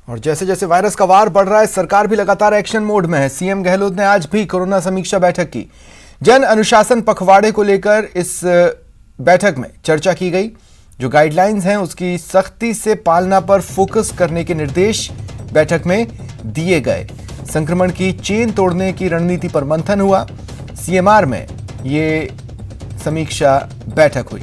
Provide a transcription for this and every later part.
और जैसे जैसे वायरस का वार बढ़ रहा है, सरकार भी लगातार एक्शन मोड में है। सीएम गहलोत ने आज भी कोरोना समीक्षा बैठक की। जन अनुशासन पखवाड़े को लेकर इस बैठक में चर्चा की गई। जो गाइडलाइंस हैं उसकी सख्ती से पालना पर फोकस करने के निर्देश बैठक में दिए गए। संक्रमण की चेन तोड़ने की रणनीति पर मंथन हुआ। सीएमआर में ये समीक्षा बैठक हुई।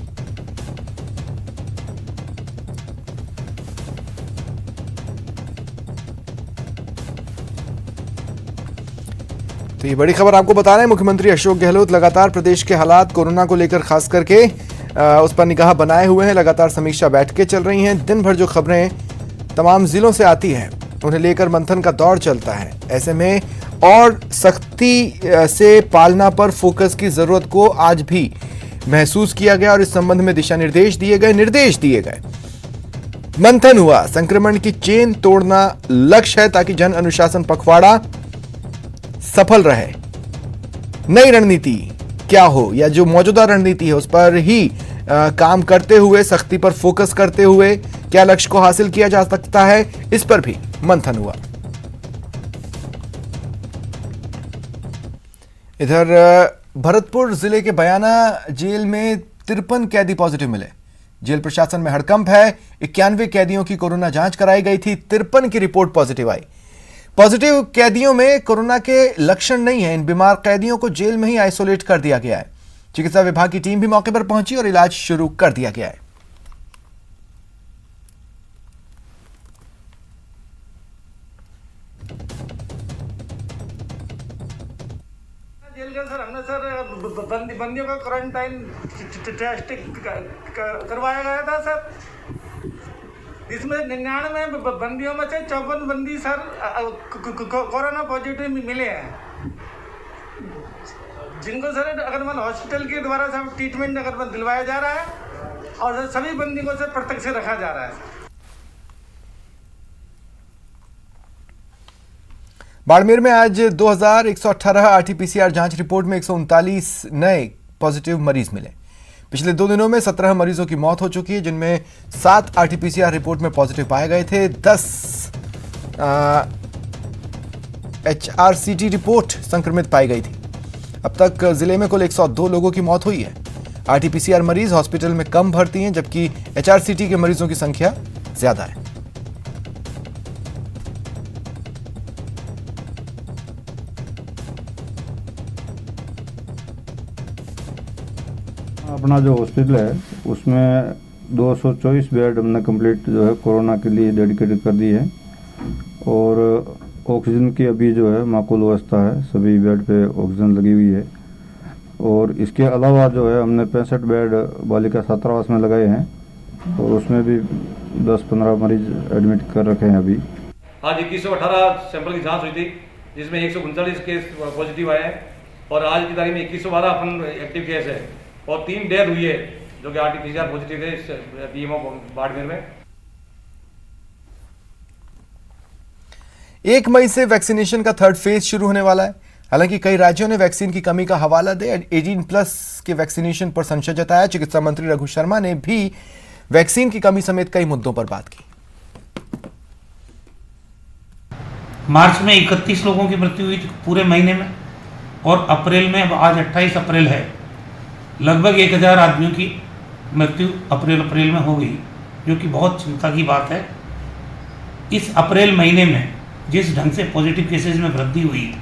तो ये बड़ी खबर आपको बता रहे हैं। मुख्यमंत्री अशोक गहलोत लगातार प्रदेश के हालात कोरोना को लेकर खास करके उस पर निगाह बनाए हुए हैं। लगातार समीक्षा बैठकें चल रही हैं। दिन भर जो खबरें तमाम जिलों से आती हैं उन्हें लेकर मंथन का दौर चलता है। ऐसे में और सख्ती से पालना पर फोकस की जरूरत को आज भी महसूस किया गया और इस संबंध में दिशा निर्देश दिए गए। मंथन हुआ। संक्रमण की चेन तोड़ना लक्ष्य है ताकि जन अनुशासन पखवाड़ा सफल रहे। नई रणनीति क्या हो या जो मौजूदा रणनीति है उस पर ही काम करते हुए, सख्ती पर फोकस करते हुए क्या लक्ष्य को हासिल किया जा सकता है, इस पर भी मंथन हुआ। इधर भरतपुर जिले के बयाना जेल में 53 कैदी पॉजिटिव मिले। जेल प्रशासन में हड़कंप है। 91 कैदियों की कोरोना जांच कराई गई थी। 53 की रिपोर्ट पॉजिटिव आई। पॉजिटिव कैदियों में कोरोना के लक्षण नहीं है। इन बीमार कैदियों को जेल में ही आइसोलेट कर दिया गया है। चिकित्सा विभाग की टीम भी मौके पर पहुंची और इलाज शुरू कर दिया गया है। जेल के सर हमने बंदियों का क्वारंटाइन टेस्ट करवाया गया था सर। इसमें 99 बंदियों में से 54 बंदी सर कोरोना पॉजिटिव मिले हैं, जिनको सर अगर मन हॉस्पिटल के द्वारा सब ट्रीटमेंट अगर मन दिलवाया जा रहा है और सभी बंदियों को सर पृथक से रखा जा रहा है। बाड़मेर में आज 2118 आरटीपीसीआर जांच रिपोर्ट में 139 नए पॉजिटिव मरीज मिले। पिछले 2 दिनों में 17 मरीजों की मौत हो चुकी है, जिनमें 7 आरटीपीसीआर रिपोर्ट में पॉजिटिव पाए गए थे। 10 एचआरसीटी रिपोर्ट संक्रमित पाई गई थी। अब तक जिले में कुल 102 लोगों की मौत हुई है। आरटीपीसीआर मरीज हॉस्पिटल में कम भर्ती हैं, जबकि एचआरसीटी के मरीजों की संख्या ज्यादा है। अपना जो हॉस्पिटल है उसमें 224 बेड हमने कंप्लीट जो है कोरोना के लिए डेडिकेटेड कर दी है और ऑक्सीजन की अभी जो है माकूल व्यवस्था है। सभी बेड पे ऑक्सीजन लगी हुई है और इसके अलावा जो है हमने 65 बेड बालिका छात्रावास में लगाए हैं और उसमें भी 10-15 मरीज एडमिट कर रखे हैं। अभी आज 2118 सैंपल की जांच हुई थी, जिसमें 139 केस पॉजिटिव आए हैं और आज की तारीख में 2112 अपन एक्टिव केस है और 3 डेथ हुई है जो कि आरटीपीसीआर पॉजिटिव है पीएमओ बाड़मेर में। 1 मई से वैक्सीनेशन का 3rd फेज शुरू होने वाला है। हालांकि कई राज्यों ने वैक्सीन की कमी का हवाला दे 18+ के वैक्सीनेशन पर संशय जताया। चिकित्सा मंत्री रघु शर्मा ने भी वैक्सीन की कमी समेत कई मुद्दों पर बात की। मार्च में 31 लोगों की मृत्यु हुई थी पूरे महीने में और अप्रैल में, अब आज 28 अप्रैल है, लगभग 1000 आदमियों की मृत्यु अप्रैल में हो गई, जो कि बहुत चिंता की बात है। इस अप्रैल महीने में जिस ढंग से पॉजिटिव केसेस में वृद्धि हुई,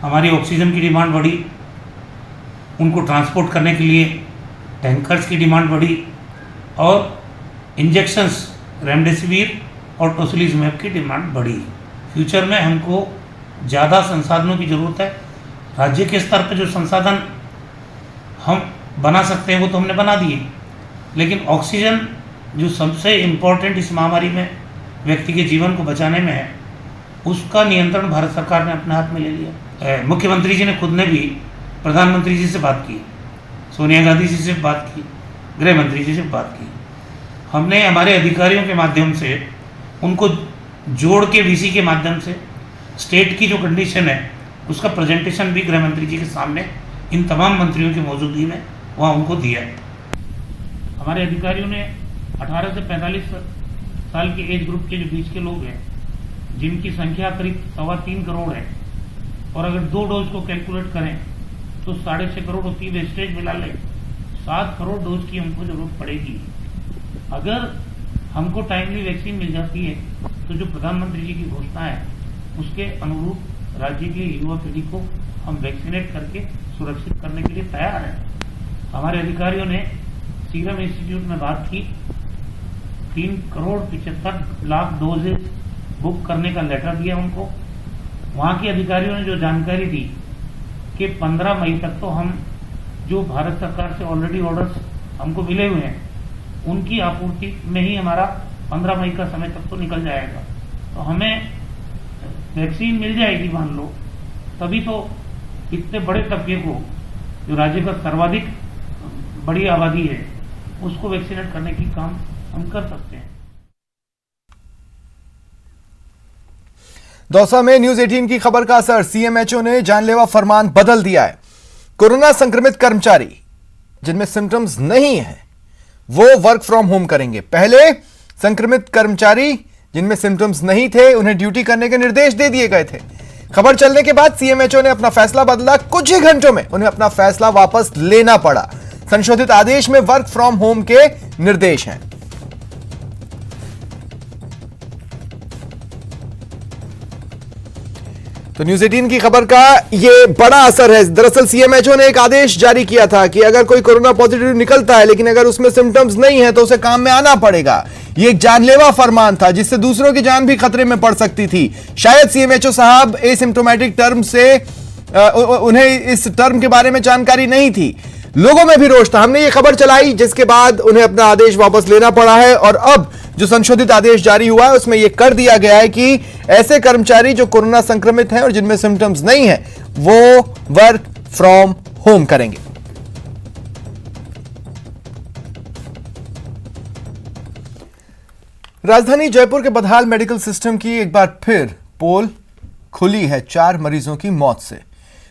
हमारी ऑक्सीजन की डिमांड बढ़ी, उनको ट्रांसपोर्ट करने के लिए टैंकर्स की डिमांड बढ़ी और इंजेक्शंस रेमडेसिविर और टोसिलिजुमैब की डिमांड बढ़ी। फ्यूचर में हमको ज़्यादा संसाधनों की ज़रूरत है। राज्य के स्तर पर जो संसाधन हम बना सकते हैं वो तो हमने बना दिए, लेकिन ऑक्सीजन जो सबसे इम्पोर्टेंट इस महामारी में व्यक्ति के जीवन को बचाने में है, उसका नियंत्रण भारत सरकार ने अपने हाथ में ले लिया। मुख्यमंत्री जी ने खुद ने भी प्रधानमंत्री जी से बात की, सोनिया गांधी जी से बात की, गृह मंत्री जी से बात की। हमने हमारे अधिकारियों के माध्यम से उनको जोड़ के वीसी के माध्यम से स्टेट की जो कंडीशन है उसका प्रेजेंटेशन भी गृह मंत्री जी के सामने इन तमाम मंत्रियों की मौजूदगी में वहाँ उनको दिया है। हमारे अधिकारियों ने 18 से 45 साल के एज ग्रुप के जो बीच के लोग हैं, जिनकी संख्या करीब 3.25 करोड़ है, और अगर 2 डोज को कैलकुलेट करें तो 6.5 करोड़ होती है, वेस्टेज मिला ले 7 करोड़ डोज की हमको जरूरत पड़ेगी। अगर हमको टाइमली वैक्सीन मिल जाती है तो जो प्रधानमंत्री जी की घोषणा है उसके अनुरूप राज्य की युवा पीढ़ी को हम वैक्सीनेट करके सुरक्षित करने के लिए तैयार हैं। हमारे अधिकारियों ने सीरम इंस्टीट्यूट में बात की, 3,75,00,000 डोजेज बुक करने का लेटर दिया उनको। वहां के अधिकारियों ने जो जानकारी दी कि 15 मई तक तो हम जो भारत सरकार से ऑलरेडी ऑर्डर्स हमको मिले हुए हैं उनकी आपूर्ति में ही हमारा 15 मई का समय तक तो निकल जाएगा। तो हमें वैक्सीन मिल जाएगी मान लो, तभी तो इतने बड़े तबके को, जो राज्य का सर्वाधिक बड़ी आबादी है, उसको वैक्सीनेट करने की काम हम कर सकते हैं। दौसा में न्यूज 18 की खबर का असर, सीएमएचओ ने जानलेवा फरमान बदल दिया है। कोरोना संक्रमित कर्मचारी जिनमें सिम्टम्स नहीं है वो वर्क फ्रॉम होम करेंगे। पहले संक्रमित कर्मचारी जिनमें सिम्टम्स नहीं थे उन्हें ड्यूटी करने के निर्देश दे दिए गए थे। खबर चलने के बाद सीएमएचओ ने अपना फैसला बदला। कुछ ही घंटों में उन्हें अपना फैसला वापस लेना पड़ा। संशोधित आदेश में वर्क फ्रॉम होम के निर्देश हैं। तो न्यूज 18 की खबर का ये बड़ा असर है। दरअसल सीएमएचओ ने एक आदेश जारी किया था कि अगर कोई कोरोना पॉजिटिव निकलता है लेकिन अगर उसमें सिम्टम्स नहीं है तो उसे काम में आना पड़ेगा। ये एक जानलेवा फरमान था जिससे दूसरों की जान भी खतरे में पड़ सकती थी। शायद सीएमएचओ साहब एसिम्प्टोमेटिक टर्म से उन्हें इस टर्म के बारे में जानकारी नहीं थी। लोगों में भी रोष था। हमने ये खबर चलाई जिसके बाद उन्हें अपना आदेश वापस लेना पड़ा है और अब जो संशोधित आदेश जारी हुआ है उसमें यह कर दिया गया है कि ऐसे कर्मचारी जो कोरोना संक्रमित हैं और जिनमें सिम्टम्स नहीं है वो वर्क फ्रॉम होम करेंगे। राजधानी जयपुर के बदहाल मेडिकल सिस्टम की एक बार फिर पोल खुली है 4 मरीजों की मौत से।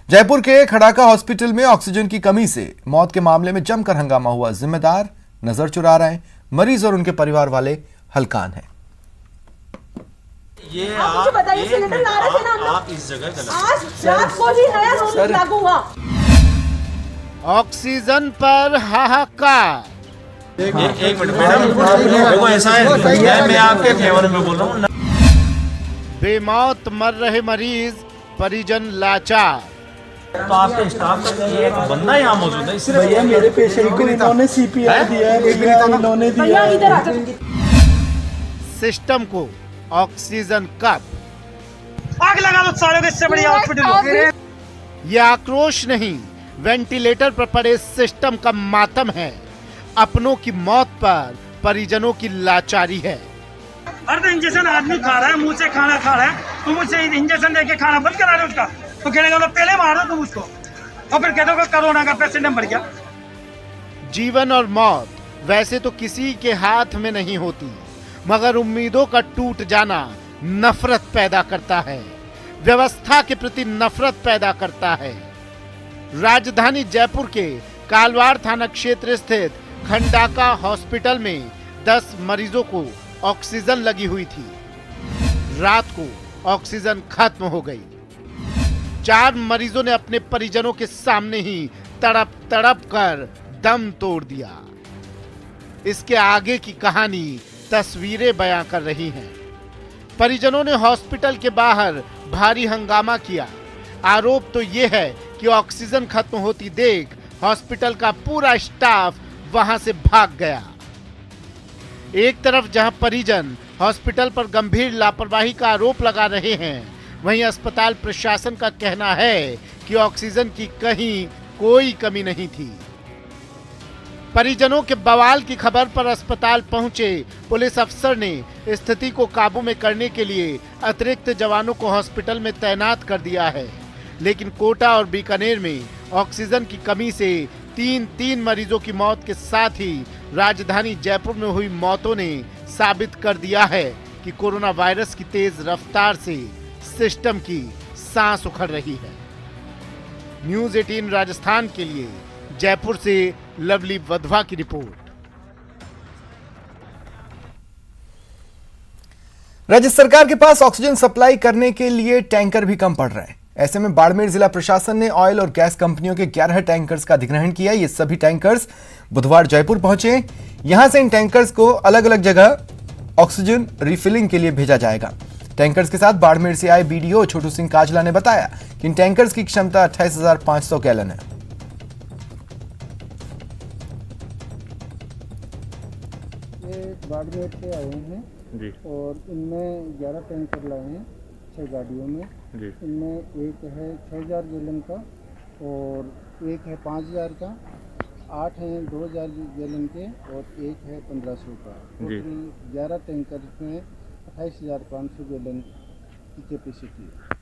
जयपुर के खड़ाका हॉस्पिटल में ऑक्सीजन की कमी से मौत के मामले में जमकर हंगामा हुआ। जिम्मेदार नजर चुरा रहे हैं, मरीज और उनके परिवार वाले हलकान हैं। ये आप बताइए, सिलेंडर ला रहे थे ना हम लोग। आप इस जगह गलत आज रात को ही नया रूल लागू हुआ। ऑक्सीजन पर हाहाकार। एक मिनट मैडम, देखो ऐसा है, मैं आपके फेवर में बोल रहा हूँ। बेमौत मर रहे मरीज, परिजन लाचार। तो आपके स्टाफ का एक बंदा यहाँ मौजूद है। भैया मेरे पेशेंट को इन्होंने सीपीआर दिया है, इन्होंने दिया है। सिस्टम को ऑक्सीजन कब? आग लगा लो सालों के, इससे बढ़िया हॉस्पिटल। ये आक्रोश नहीं, वेंटिलेटर पर पड़े सिस्टम का मातम है। अपनों की मौत पर परिजनों की लाचारी है। अरे तो इंजेक्शन आदमी खा रहा है, मुंह से खाना खा रहा है, तुम उसे इंजेक्शन देके खाना बंद करा रहे उसका, तो कहने पहले मार दो तुम उसको और फिर कह दो कोरोना का पेशेंट मर गया। जीवन और मौत वैसे तो किसी के हाथ में नहीं होती, मगर उम्मीदों का टूट जाना नफरत पैदा करता है, व्यवस्था के प्रति नफरत पैदा करता है। राजधानी जयपुर के कालवाड़ थाना क्षेत्र स्थित खंडाका हॉस्पिटल में 10 मरीजों को ऑक्सीजन लगी हुई थी। रात को ऑक्सीजन खत्म हो गई। 4 मरीजों ने अपने परिजनों के सामने ही तड़प तड़प कर दम तोड़ दिया। इसके आगे की कहानी तस्वीरें बयां कर रही हैं। परिजनों ने हॉस्पिटल के बाहर भारी हंगामा किया। आरोप तो यह है कि ऑक्सीजन खत्म होती देख हॉस्पिटल का पूरा स्टाफ वहां से भाग गया। एक तरफ जहां परिजन हॉस्पिटल पर गंभीर लापरवाही का आरोप लगा रहे हैं, वहीं अस्पताल प्रशासन का कहना है कि ऑक्सीजन की कहीं कोई कमी नहीं थी। परिजनों के बवाल की खबर पर अस्पताल पहुंचे पुलिस अफसर ने स्थिति को काबू में करने के लिए अतिरिक्त जवानों को हॉस्पिटल में तैनात कर दिया है। लेकिन कोटा और बीकानेर में ऑक्सीजन की कमी से 3 मरीजों की मौत के साथ ही राजधानी जयपुर में हुई मौतों ने साबित कर दिया है कि कोरोना वायरस की तेज रफ्तार से सिस्टम की सांस उखड़ रही है। न्यूज 18 राजस्थान के लिए जयपुर से लवली वधवा की रिपोर्ट। राज्य सरकार के पास ऑक्सीजन सप्लाई करने के लिए टैंकर भी कम पड़ रहे हैं। ऐसे में बाड़मेर जिला प्रशासन ने ऑयल और गैस कंपनियों के 11 टैंकर्स का अधिग्रहण किया। ये सभी टैंकर्स बुधवार जयपुर पहुंचे। यहां से इन टैंकर्स को अलग अलग जगह ऑक्सीजन रिफिलिंग के लिए भेजा जाएगा। टैंकर्स के साथ बाड़मेर से आए बीडीओ छोटू सिंह काजला ने बताया कि इन टैंकर्स की क्षमता 28,500 गैलन है। ये बाड़मेर से आए हैं जी और इनमें 11 टैंकर लाए हैं 6 गाड़ियों में जी। इनमें एक है 6,000 गैलन का और एक है 5,000 का, 8 हैं 2,000 गैलन के और एक है 1,500 का। जी। 11 टैंकर में 28,500 गैलन की कैपेसिटी है।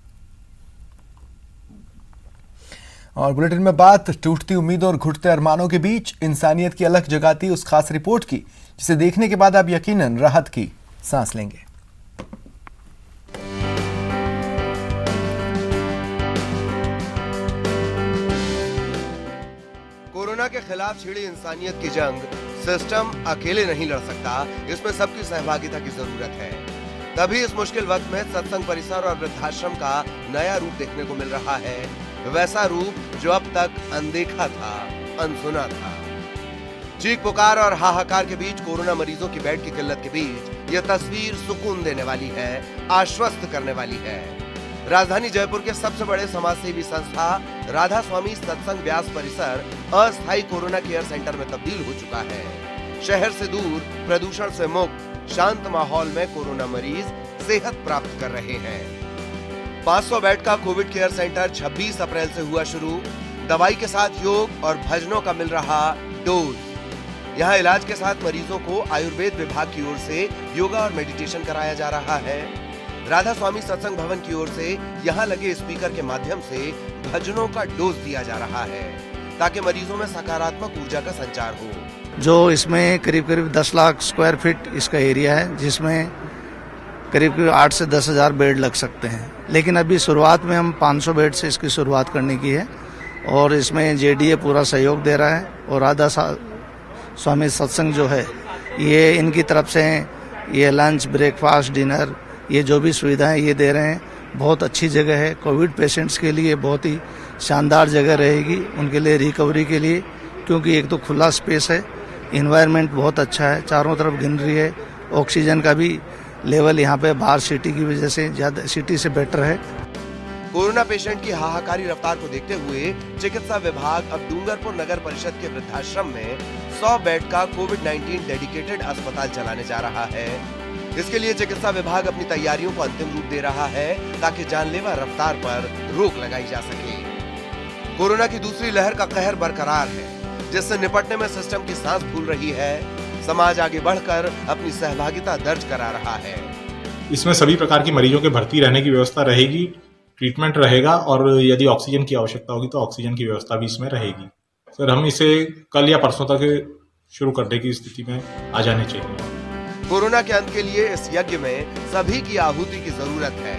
और बुलेटिन में बात टूटती उम्मीदों और घुटते अरमानों के बीच इंसानियत की अलग जगाती उस खास रिपोर्ट की, जिसे देखने के बाद आप यकीनन राहत की सांस लेंगे। कोरोना के खिलाफ छिड़ी इंसानियत की जंग सिस्टम अकेले नहीं लड़ सकता, इसमें सबकी सहभागिता की जरूरत है। तभी इस मुश्किल वक्त में सत्संग परिसर और वृद्धाश्रम का नया रूप देखने को मिल रहा है, वैसा रूप जो अब तक अनदेखा था, अनसुना था। चीख पुकार और हाहाकार के बीच कोरोना मरीजों की बेड की किल्लत के बीच यह तस्वीर सुकून देने वाली है, आश्वस्त करने वाली है। राजधानी जयपुर के सबसे बड़े समाजसेवी संस्था राधा स्वामी सत्संग व्यास परिसर अस्थायी कोरोना केयर सेंटर में तब्दील हो चुका है। शहर से दूर, प्रदूषण से मुक्त, शांत माहौल में कोरोना मरीज सेहत प्राप्त कर रहे हैं। 500 बेड का कोविड केयर सेंटर 26 अप्रैल से हुआ शुरू। दवाई के साथ योग और भजनों का मिल रहा डोज। यहाँ इलाज के साथ मरीजों को आयुर्वेद विभाग की ओर से योगा और मेडिटेशन कराया जा रहा है। राधा स्वामी सत्संग भवन की ओर से यहाँ लगे स्पीकर के माध्यम से भजनों का डोज दिया जा रहा है, ताकि मरीजों में सकारात्मक ऊर्जा का संचार हो। जो इसमें करीब 10 लाख स्क्वायर फीट इसका एरिया है, जिसमें करीब 8 से 10 हजार बेड लग सकते हैं। लेकिन अभी शुरुआत में हम 500 बेड से इसकी शुरुआत करने की है और इसमें जेडीए पूरा सहयोग दे रहा है। और राधा स्वामी सत्संग जो है, ये इनकी तरफ से ये लंच, ब्रेकफास्ट, डिनर, ये जो भी सुविधाएं ये दे रहे हैं। बहुत अच्छी जगह है। कोविड पेशेंट्स के लिए बहुत ही शानदार जगह रहेगी, उनके लिए रिकवरी के लिए, क्योंकि एक तो खुला स्पेस है, इन्वायरमेंट बहुत अच्छा है, चारों तरफ ग्रीनरी है। ऑक्सीजन का भी लेवल यहाँ पे बाहर सिटी की वजह से ज्यादा, सिटी से बेटर है। कोरोना पेशेंट की हाहाकारी रफ्तार को देखते हुए चिकित्सा विभाग अब डूंगरपुर नगर परिषद के वृद्धाश्रम में 100 बेड का कोविड-19 डेडिकेटेड अस्पताल चलाने जा रहा है। इसके लिए चिकित्सा विभाग अपनी तैयारियों को अंतिम रूप दे रहा है, ताकि जानलेवा रफ्तार पर रोक लगाई जा सके। कोरोना की दूसरी लहर का कहर बरकरार है, जिससे निपटने में सिस्टम की सांस फूल रही है। समाज आगे बढ़कर अपनी सहभागिता दर्ज करा रहा है। इसमें सभी प्रकार की मरीजों के भर्ती रहने की व्यवस्था रहेगी, ट्रीटमेंट रहेगा और यदि ऑक्सीजन की आवश्यकता होगी तो ऑक्सीजन की व्यवस्था भी इसमें रहेगी। सर, हम इसे कल या परसों तक शुरू करने की स्थिति में आ जाने चाहिए। कोरोना के अंत के लिए इस यज्ञ में सभी की आहुति की जरूरत है।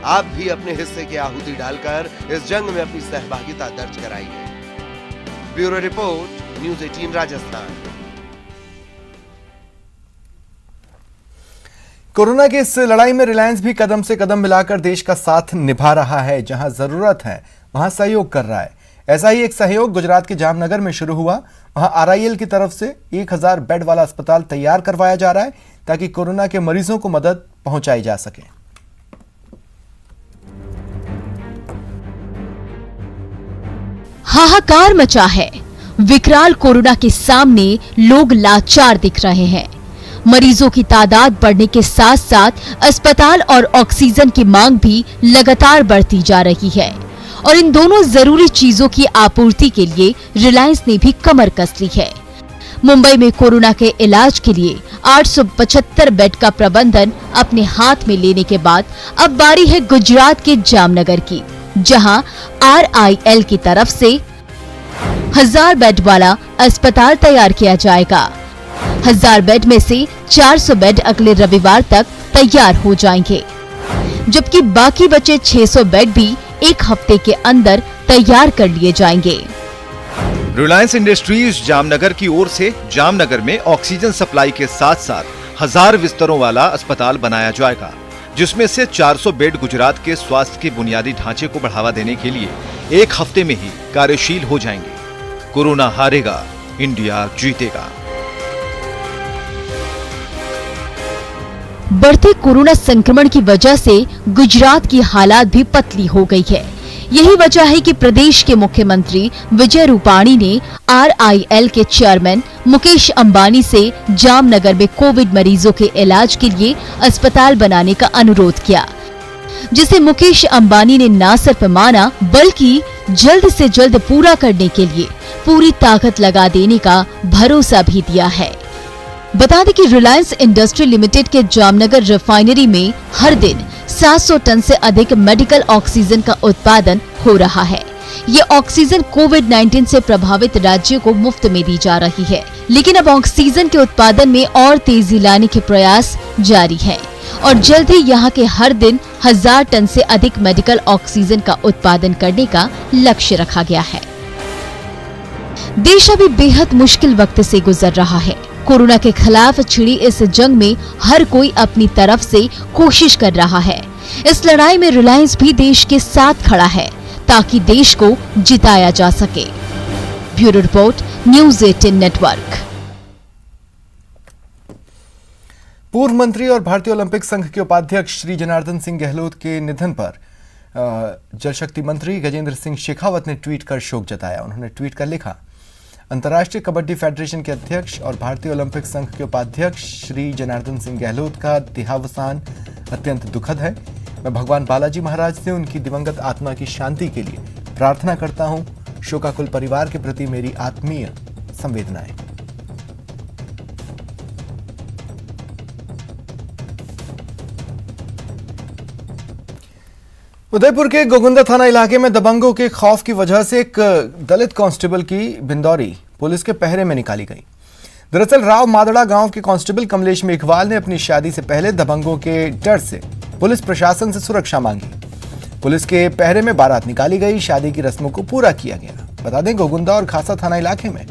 आप भी अपने हिस्से की आहुति डालकर इस जंग में अपनी सहभागिता दर्ज कराइए। Bureau report, news 18 Rajasthan. Corona की इस लड़ाई में रिलायंस भी कदम से कदम मिलाकर देश का साथ निभा रहा है। जहां जरूरत है वहां सहयोग कर रहा है। ऐसा ही एक सहयोग गुजरात के जामनगर में शुरू हुआ। वहां आरआईएल की तरफ से 1000 बेड वाला अस्पताल तैयार करवाया जा रहा है, ताकि कोरोना के मरीजों को मदद पहुंचाई जा सके। हाहाकार मचा है। विकराल कोरोना के सामने लोग लाचार दिख रहे हैं। मरीजों की तादाद बढ़ने के साथ साथ अस्पताल और ऑक्सीजन की मांग भी लगातार बढ़ती जा रही है और इन दोनों जरूरी चीजों की आपूर्ति के लिए रिलायंस ने भी कमर कस ली है। मुंबई में कोरोना के इलाज के लिए 875 बेड का प्रबंधन अपने हाथ में लेने के बाद अब बारी है गुजरात के जामनगर की, जहां आरआईएल की तरफ से 1000 बेड वाला अस्पताल तैयार किया जाएगा। 1000 बेड में से 400 बेड अगले रविवार तक तैयार हो जाएंगे, जबकि बाकी बचे 600 बेड भी एक हफ्ते के अंदर तैयार कर लिए जाएंगे। रिलायंस इंडस्ट्रीज जामनगर की ओर से जामनगर में ऑक्सीजन सप्लाई के साथ साथ 1000 बिस्तरों वाला अस्पताल बनाया जाएगा, जिसमें से 400 बेड गुजरात के स्वास्थ्य के बुनियादी ढांचे को बढ़ावा देने के लिए 1 हफ्ते में ही कार्यशील हो जाएंगे। कोरोना हारेगा, इंडिया जीतेगा। बढ़ते कोरोना संक्रमण की वजह से गुजरात की हालात भी पतली हो गई है। यही वजह है कि प्रदेश के मुख्यमंत्री विजय रूपाणी ने RIL के चेयरमैन मुकेश अंबानी से जामनगर में कोविड मरीजों के इलाज के लिए अस्पताल बनाने का अनुरोध किया, जिसे मुकेश अंबानी ने न सिर्फ माना बल्कि जल्द से जल्द पूरा करने के लिए पूरी ताकत लगा देने का भरोसा भी दिया है। बता दें कि रिलायंस इंडस्ट्री लिमिटेड के जामनगर रिफाइनरी में हर दिन 700 टन से अधिक मेडिकल ऑक्सीजन का उत्पादन हो रहा है। ये ऑक्सीजन कोविड-19 से प्रभावित राज्यों को मुफ्त में दी जा रही है, लेकिन अब ऑक्सीजन के उत्पादन में और तेजी लाने के प्रयास जारी है और जल्द ही यहाँ के हर दिन 1000 टन से अधिक मेडिकल ऑक्सीजन का उत्पादन करने का लक्ष्य रखा गया है। देश अभी बेहद मुश्किल वक्त से गुजर रहा है। कोरोना के खिलाफ छिड़ी इस जंग में हर कोई अपनी तरफ से कोशिश कर रहा है। इस लड़ाई में रिलायंस भी देश के साथ खड़ा है ताकि देश को जिताया जा सके। Bureau report, news 18 network. पूर्व मंत्री और भारतीय ओलंपिक संघ के उपाध्यक्ष श्री जनार्दन सिंह गहलोत के निधन पर जल शक्ति मंत्री गजेंद्र सिंह शेखावत ने ट्वीट कर शोक जताया। उन्होंने ट्वीट कर लिखा, अंतर्राष्ट्रीय कबड्डी फेडरेशन के अध्यक्ष और भारतीय ओलंपिक संघ के उपाध्यक्ष श्री जनार्दन सिंह गहलोत का देहावसान अत्यंत दुखद है। मैं भगवान बालाजी महाराज से उनकी दिवंगत आत्मा की शांति के लिए प्रार्थना करता हूं। शोकाकुल परिवार के प्रति मेरी आत्मीय संवेदनाएं। उदयपुर के गोगुंदा थाना इलाके में दबंगों के खौफ की वजह से एक दलित कांस्टेबल की बिंदौरी पुलिस के पहरे में निकाली गई। दरअसल राव मादड़ा गांव के कांस्टेबल कमलेश मेघवाल ने अपनी शादी से पहले दबंगों के डर से पुलिस प्रशासन से सुरक्षा मांगी। पुलिस के पहरे में बारात निकाली गई, शादी की रस्मों को पूरा किया गया। बता दें, गोगुंदा और खासा थाना इलाके में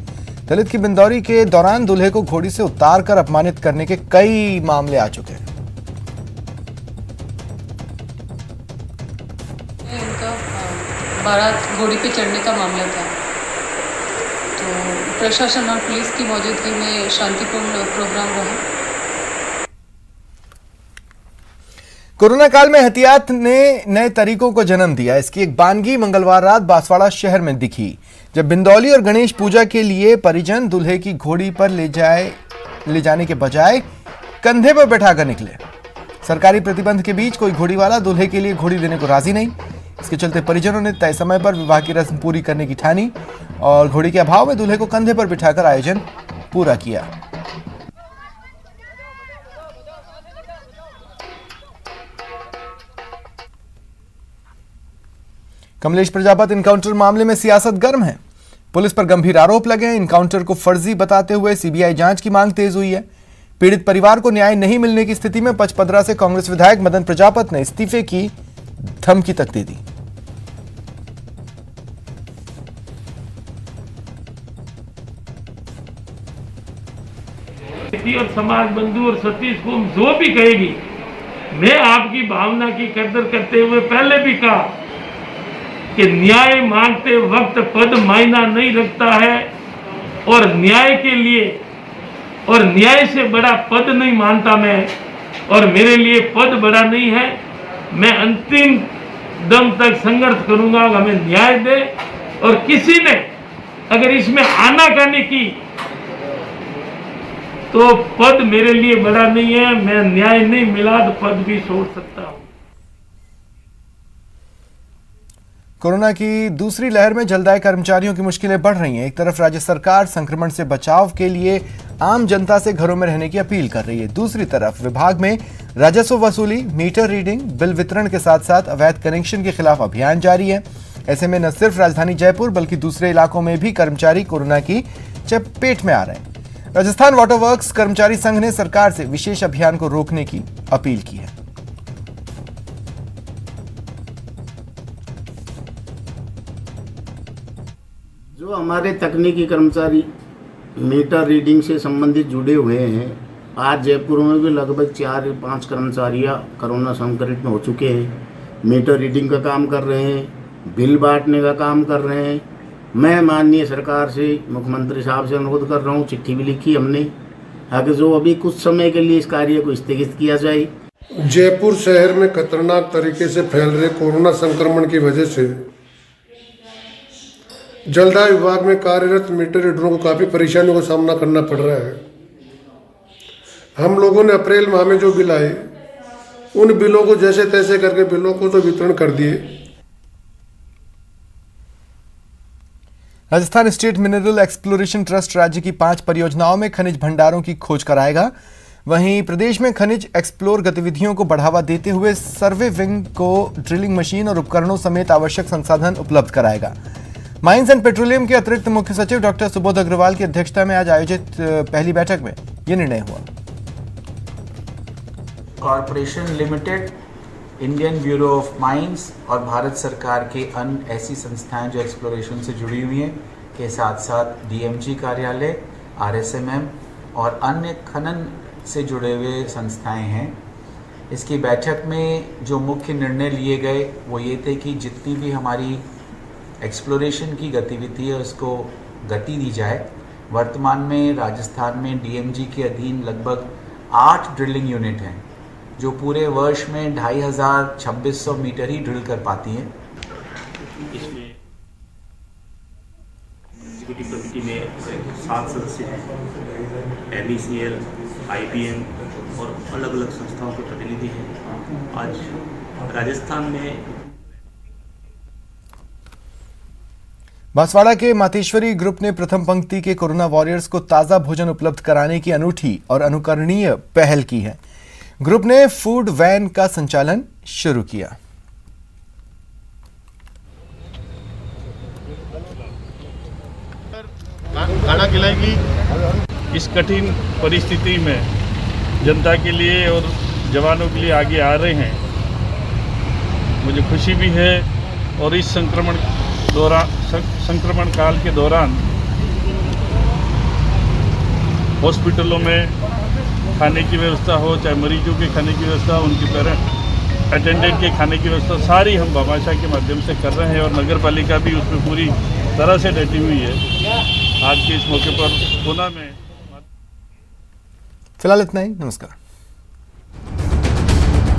दलित की बिंदौरी के दौरान दूल्हे को घोड़ी से उतार कर अपमानित करने के कई मामले आ चुके हैं। बारात घोड़ी पे चढ़ने का मामला था, तो प्रशासन और पुलिस की मौजूदगी में शांतिपूर्ण प्रोग्राम रहा। कोरोना काल में एहतियात ने नए तरीकों को जन्म दिया। इसकी एक बानगी मंगलवार रात बांसवाड़ा शहर में दिखी, जब बिंदौली और गणेश पूजा के लिए परिजन दूल्हे की घोड़ी पर ले जाने के बजाय कंधे पर बैठाकर निकले। सरकारी प्रतिबंध के बीच कोई घोड़ी वाला दूल्हे के लिए घोड़ी देने को राजी नहीं। इसके चलते परिजनों ने तय समय पर विवाह की रस्म पूरी करने की ठानी और घोड़ी के अभाव में दूल्हे को कंधे पर बिठाकर आयोजन पूरा किया। कमलेश प्रजापत इनकाउंटर मामले में सियासत गर्म है। पुलिस पर गंभीर आरोप लगे हैं। इनकाउंटर को फर्जी बताते हुए सीबीआई जांच की मांग तेज हुई है। पीड़ित परिवार को न्याय नहीं मिलने की स्थिति में पचपदरा से कांग्रेस विधायक मदन प्रजापत ने इस्तीफे की धमकी तक दे दी। और समाज बंधु और सतीश को जो भी कहेगी, मैं आपकी भावना की कदर करते हुए पहले भी कहा कि न्याय मांगते वक्त पद मायना नहीं रखता है और न्याय के लिए और न्याय से बड़ा पद नहीं मानता मैं, और मेरे लिए पद बड़ा नहीं है। मैं अंतिम दम तक संघर्ष करूंगा, हमें न्याय दे। और किसी ने अगर इसमें आनाकानी की तो पद मेरे लिए बड़ा नहीं है। मैं न्याय नहीं मिला तो पद भी छोड़ सकता हूं। कोरोना की दूसरी लहर में जलदाय कर्मचारियों की मुश्किलें बढ़ रही हैं। एक तरफ राज्य सरकार संक्रमण से बचाव के लिए आम जनता से घरों में रहने की अपील कर रही है, दूसरी तरफ विभाग में राजस्व वसूली, मीटर रीडिंग, बिल वितरण के साथ साथ अवैध कनेक्शन के खिलाफ अभियान जारी है। ऐसे में न सिर्फ राजधानी जयपुर बल्कि दूसरे इलाकों में भी कर्मचारी कोरोना की चपेट में आ रहे हैं। राजस्थान वाटर वर्क्स कर्मचारी संघ ने सरकार से विशेष अभियान को रोकने की अपील की है। जो हमारे तकनीकी कर्मचारी मीटर रीडिंग से संबंधित जुड़े हुए हैं, आज जयपुर में भी लगभग 4-5 कर्मचारी कोरोना संक्रमित हो चुके हैं। मीटर रीडिंग का काम कर रहे हैं, बिल बांटने का काम कर रहे हैं। मैं माननीय सरकार से, मुख्यमंत्री साहब से अनुरोध कर रहा हूँ, चिट्ठी भी लिखी हमने, आगे जो अभी कुछ समय के लिए इस कार्य को स्थगित किया जाए। जयपुर शहर में खतरनाक तरीके से फैल रहे कोरोना संक्रमण की वजह से जलदाय विभाग में कार्यरत मीटर रीडरों को काफ़ी परेशानियों का सामना करना पड़ रहा है। हम लोगों ने अप्रैल माह में जो बिल आए, उन बिलों को जैसे तैसे करके बिलों को तो वितरण कर दिए। Rajasthan state mineral exploration trust राज्य की 5 परियोजनाओं में खनिज भंडारों की खोज कराएगा। वहीं प्रदेश में खनिज एक्सप्लोर गतिविधियों को बढ़ावा देते हुए सर्वे विंग को ड्रिलिंग मशीन और उपकरणों समेत आवश्यक संसाधन उपलब्ध कराएगा। माइंस एंड पेट्रोलियम के अतिरिक्त मुख्य सचिव डॉक्टर सुबोध अग्रवाल की अध्यक्षता में आज आयोजित पहली बैठक में यह निर्णय हुआ। Corporation limited, Indian bureau of mines और भारत सरकार के अन्य ऐसी संस्थाएं जो एक्सप्लोरेशन से जुड़ी हुई हैं के साथ साथ डीएमजी कार्यालय, आरएसएमएम और अन्य खनन से जुड़े हुए संस्थाएं हैं। इसकी बैठक में जो मुख्य निर्णय लिए गए वो ये थे कि जितनी भी हमारी एक्सप्लोरेशन की गतिविधि है उसको गति दी जाए। वर्तमान में राजस्थान में डीएमजी के अधीन लगभग 8 ड्रिलिंग यूनिट हैं जो पूरे वर्ष में 2500-2600 मीटर ही ड्रिल कर पाती हैं। इसमें एग्जीक्यूटिव कमेटी में 7 सदस्य हैं, MECL, IBM और अलग अलग संस्थाओं के प्रतिनिधि हैं। आज राजस्थान में बांसवाड़ा के मातेश्वरी ग्रुप ने प्रथम पंक्ति के कोरोना वॉरियर्स को ताज़ा भोजन उपलब्ध कराने की अनूठी और अनुकरणीय पहल की है। ग्रुप ने फूड वैन का संचालन शुरू किया। खाना खिलाएगी इस कठिन परिस्थिति में जनता के लिए और जवानों के लिए आगे आ रहे हैं। मुझे खुशी भी है और इस संक्रमण काल के दौरान हॉस्पिटलों में खाने की व्यवस्था हो, चाहे मरीजों के खाने की व्यवस्था हो, उनके पेरेंट अटेंडेंट के खाने की व्यवस्था, सारी हम भामाशाह के माध्यम से कर रहे हैं और नगर पालिका भी उसमें पूरी तरह से डटी हुई है। आज के इस मौके पर पुणे में फिलहाल इतना ही। नमस्कार।